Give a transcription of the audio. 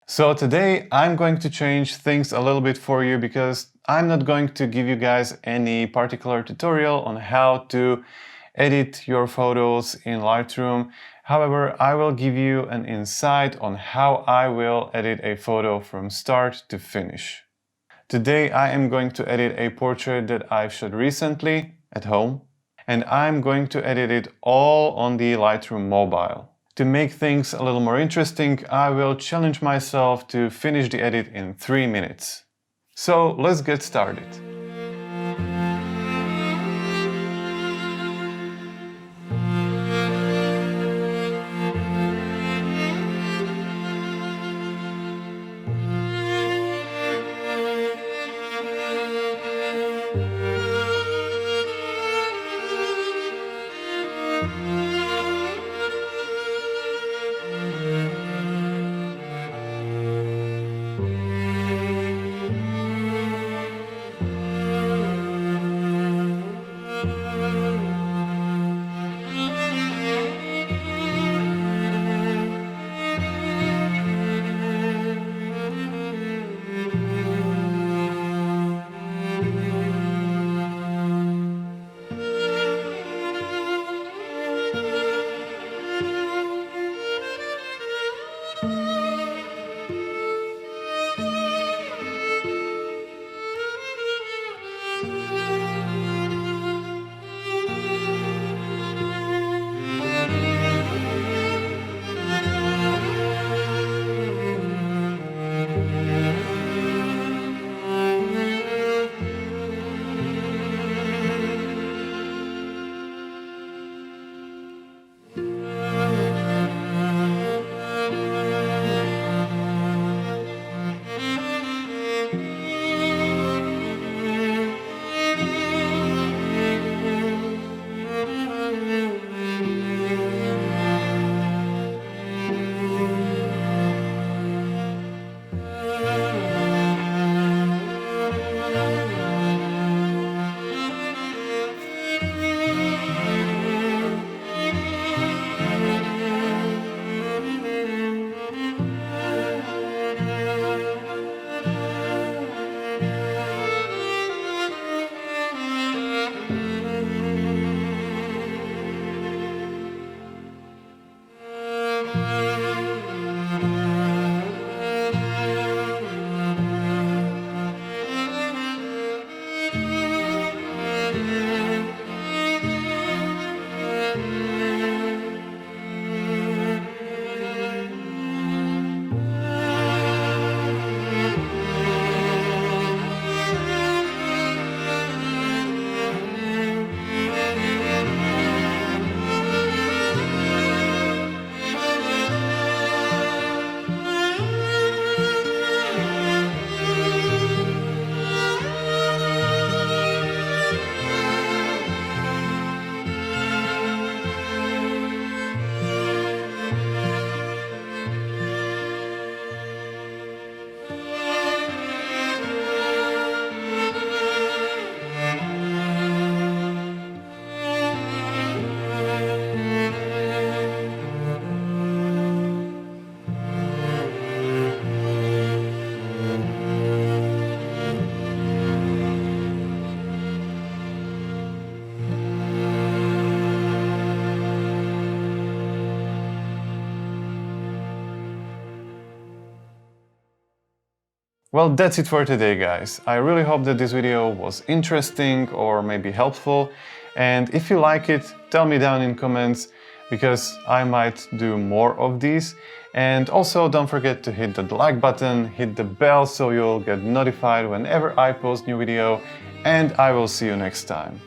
So today I'm going to change things a little bit for you because I'm not going to give you guys any particular tutorial on how to edit your photos in Lightroom. However, I will give you an insight on how I will edit a photo from start to finish. Today I am going to edit a portrait that I've shot recently at home, and I'm going to edit it all on the Lightroom Mobile. To make things a little more interesting, I will challenge myself to finish the edit in 3 minutes. So let's get started. Well, that's it for today, guys. I really hope that this video was interesting or maybe helpful. And if you like it, tell me down in comments because I might do more of these. And also don't forget to hit the like button, hit the bell so you'll get notified whenever I post new video. And I will see you next time.